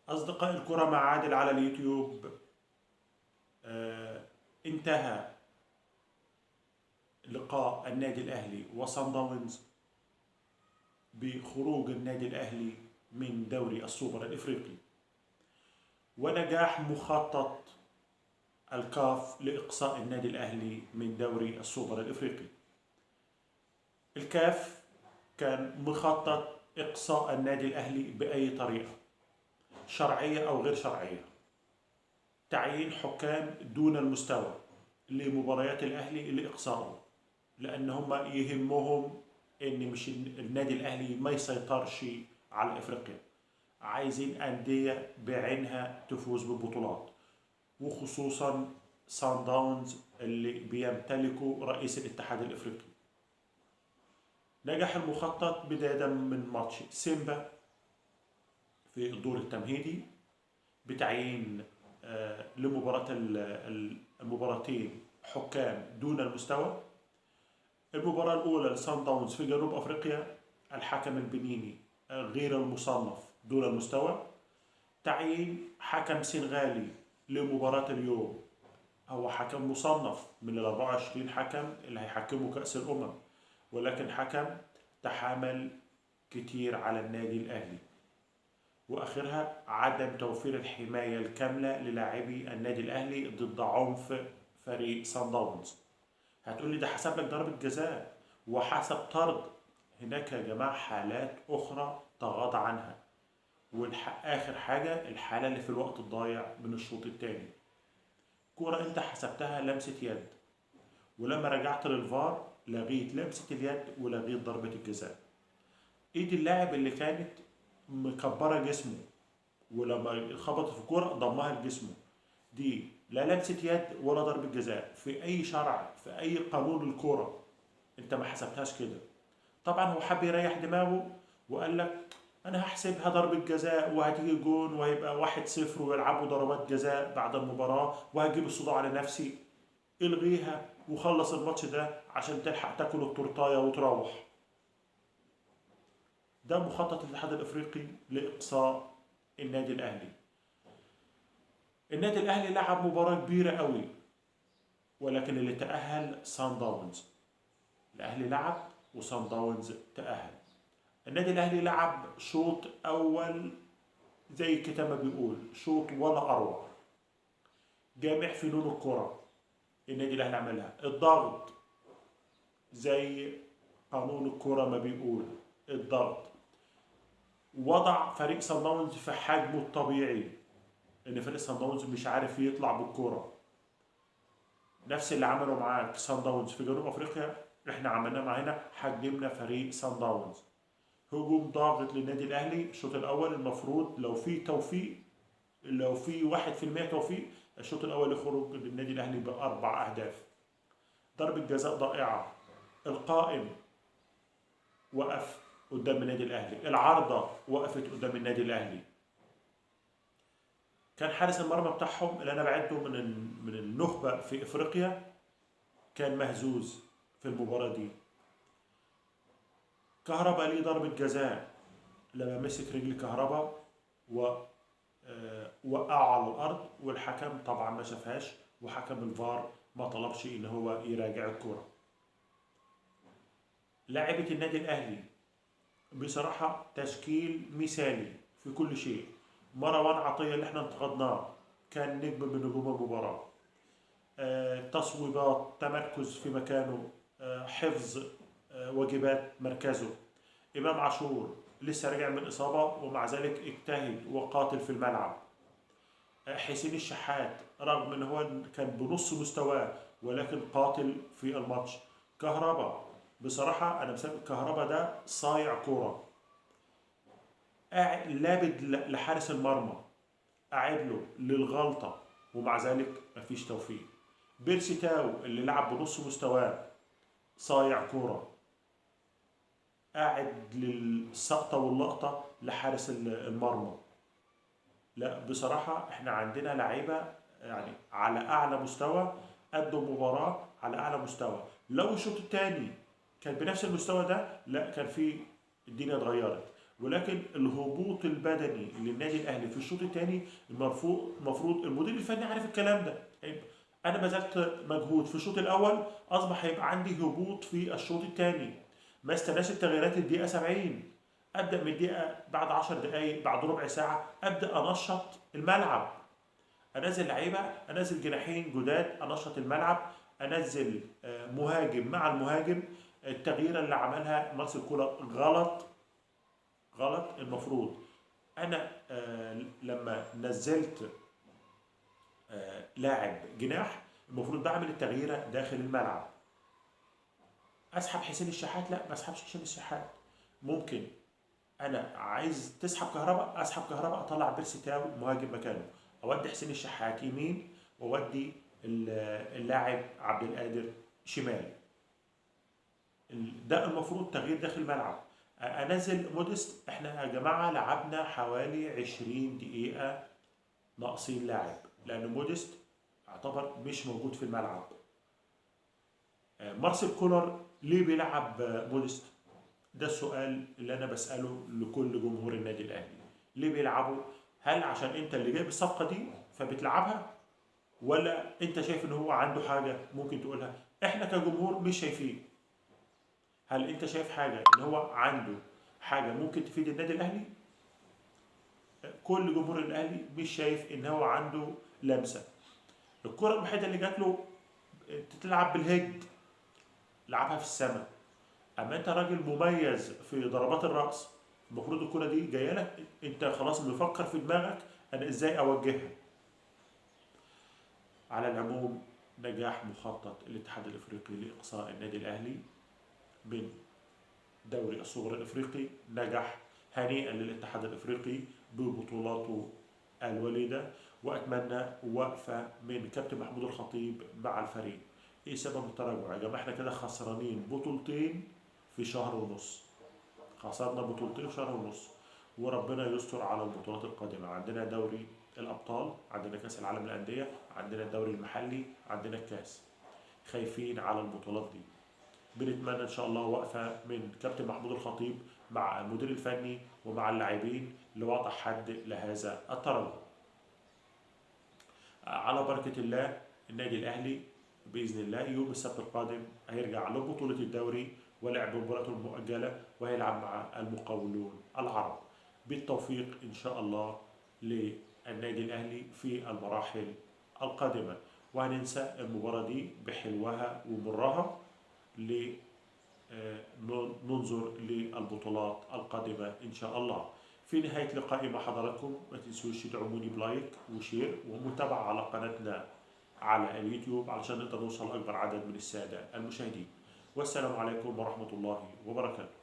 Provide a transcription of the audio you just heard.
أصدقائي الكرة مع عادل على اليوتيوب. انتهى لقاء النادي الأهلي وصن داونز بخروج النادي الأهلي من دوري السوبر الإفريقي، ونجاح مخطط الكاف لإقصاء النادي الأهلي من دوري السوبر الإفريقي. الكاف كان مخطط إقصاء النادي الأهلي بأي طريقة، شرعية أو غير شرعية، تعيين حكام دون المستوى لمباريات الأهلي لإقصائه، لأن هم يهمهم إن مش النادي الأهلي ما يسيطرش على إفريقيا، عايزين أندية بعينها تفوز بالبطولات، وخصوصا سان داونز اللي بيمتلكه رئيس الاتحاد الإفريقي. نجح المخطط بداية من ماتش سيمبا في الدور التمهيدي بتعيين لمباراة المباراتين حكام دون المستوى. المباراة الأولى لسان داونز في جنوب أفريقيا، الحكم البنيني غير المصنف دون المستوى. تعيين حكم سنغالي لمباراة اليوم، هو حكم مصنف من ال 24 حكم اللي هيحكموا كأس الأمم، ولكن حكم تحامل كتير على النادي الأهلي. وآخرها عدم توفير الحماية الكاملة للاعبي النادي الأهلي ضد عنف فريق سان داونز. هتقولي ده حسب لك ضربة جزاء وحسب طرد، هناك يا جماعة حالات أخرى تغاضى عنها. آخر حاجة الحالة اللي في الوقت الضايع من الشوط الثاني، كورة أنت حسبتها لمسة يد، ولما رجعت للفار لغيت لمسة اليد ولغيت ضربة الجزاء. ايد اللاعب اللي كانت مكبرة جسمه، ولما خبطت في الكورة ضمها لجسمه، دي لا لمسة يد ولا ضربة جزاء في أي شرع في أي قانون الكورة. أنت ما حسبتهاش كده. طبعا هو حب يريح دماغه وقال لك أنا هحسبها ضربة جزاء وهتيجي جون وهيبقى 1-0 ويلعبوا ضربات جزاء بعد المباراة وهجيب الصداع على نفسي. الغيها وخلص الماتش ده عشان تلحق تاكل التورتايه وتروح. ده مخطط الاتحاد الافريقي لاقصاء النادي الاهلي. النادي الاهلي لعب مباراه كبيره قوي، ولكن اللي تاهل سان داونز. الاهلي لعب وسان داونز تاهل. النادي الاهلي لعب شوط اول زي الكتاب ما بيقول، شوط ولا اروع. جامع فنون الكره النادي الاهلي عملها، الضغط زي قانون الكره ما بيقول، الضغط وضع فريق صن داونز في حجمه الطبيعي، ان فريق صن داونز مش عارف يطلع بالكوره. نفس اللي عمله معاك صن داونز في جنوب افريقيا احنا عملناه معانا، حجمنا فريق صن داونز. هجوم ضاغط للنادي الاهلي الشوط الاول، المفروض لو في توفيق، لو في 1% توفيق، الشوط الاول يخرج للنادي الاهلي باربع اهداف. ضربه جزاء ضائعه، القائم وقف قدام النادي الاهلي، العارضه وقفت قدام النادي الاهلي. كان حارس المرمى بتاعهم اللي انا بعده من النخبه في افريقيا كان مهزوز في المباراه دي. كهربا ليه ضربه جزاء لما مسك رجل كهربا و وقعه على الارض، والحكم طبعا ما شافهاش، وحكم الفار ما طلبش ان هو يراجع الكوره. لاعبة النادي الاهلي بصراحه تشكيل مثالي في كل شيء. مروان عطيه اللي احنا انتقدناه كان نجم من نجوم المباراه. تصويبات، تمركز في مكانه، حفظ واجبات مركزه. إمام عاشور لسه راجع من إصابة ومع ذلك اجتهد وقاتل في الملعب. حسين الشحات رغم ان هو كان بنص مستواه ولكن قاتل في الماتش. كهربا بصراحة أنا بسبب كهربا ده صايع كورة، قاعد لابد لحارس المرمى، قاعد له للغلطة، ومع ذلك مفيش توفيق. بيرسي تاو اللي لعب بنص مستواه صايع كورة، قاعد للسقطة واللقطة لحارس المرمى. لا بصراحة احنا عندنا لعيبة يعني على أعلى مستوى، قدوا مباراة على أعلى مستوى. لو الشوط الثاني كان بنفس المستوى ده لا كان في الدنيا اتغيرت، ولكن الهبوط البدني للنادي الاهلي في الشوط الثاني المفروض المدير الفني عارف الكلام ده. انا بذلت مجهود في الشوط الاول، اصبح هيبقى عندي هبوط في الشوط الثاني. ما استناش التغييرات الدقيقه 70، ابدا من الدقيقه بعد 10 دقائق، بعد ربع ساعه ابدا انشط الملعب، انزل لعيبه، انزل جناحين جداد، انشط الملعب، انزل مهاجم مع المهاجم. التغييره اللي عملها مارسيل كولر غلط، غلط. المفروض انا لما نزلت لاعب جناح، المفروض بعمل التغييره داخل الملعب. اسحب حسين الشحات؟ لا، ما اسحبش حسين الشحات. ممكن انا عايز تسحب كهرباء، اسحب كهرباء، اطلع بيرسي تاو مهاجم مكانه، اودي حسين الشحات يمين، واودي اللاعب عبد القادر شمال. ده المفروض تغيير داخل الملعب. انزل موديست. احنا يا جماعه لعبنا حوالي 20 دقيقه ناقصين لاعب، لان موديست يعتبر مش موجود في الملعب. مارسيل كولر ليه بيلعب موديست؟ ده السؤال اللي انا بساله لكل جمهور النادي الاهلي. ليه بيلعبوا؟ هل عشان انت اللي جايب الصفقه دي فبتلعبها، ولا انت شايف ان هو عنده حاجه ممكن تقولها؟ احنا كجمهور مش شايفين. هل انت شايف حاجه ان هو عنده حاجه ممكن تفيد النادي الاهلي؟ كل جمهور الاهلي مش شايف ان هو عنده لمسه. الكره الوحيده اللي جات له تتلعب بالهيد، لعبها في السماء. اما انت راجل مميز في ضربات الراس، المفروض الكره دي جايه لك، انت خلاص مفكر في دماغك انا ازاي اوجهها. على العموم، نجاح مخطط الاتحاد الافريقي لاقصاء النادي الاهلي من دوري السوبر الافريقي. نجح. هنيئا للاتحاد الافريقي ببطولاته الوليده، واتمنى وقفه من كابتن محمود الخطيب مع الفريق. ايه سبب التراجع يا جماعه؟ احنا كده خسرانين بطولتين في شهر ونص. خسرنا بطولتين في شهر ونص، وربنا يستر على البطولات القادمه. عندنا دوري الابطال، عندنا كاس العالم للانديه، عندنا الدوري المحلي، عندنا الكاس. خايفين على البطولات دي. بنتمنى ان شاء الله وقفه من كابتن محمود الخطيب مع المدير الفني ومع اللاعبين لوضع حد لهذا التراجع. على بركه الله، النادي الاهلي باذن الله يوم السبت القادم هيرجع لبطوله الدوري ولعب مباراته المؤجله، وهيلعب مع المقاولون العرب. بالتوفيق ان شاء الله للنادي الاهلي في المراحل القادمه. وهننسى المباراه دي بحلوها ومرها، ننظر للبطولات القادمة إن شاء الله. في نهاية لقائي مع حضراتكم، ما تنسوش تدعموني بلايك وشير ومتابعة على قناتنا على اليوتيوب علشان نقدر نوصل لأكبر عدد من السادة المشاهدين. والسلام عليكم ورحمة الله وبركاته.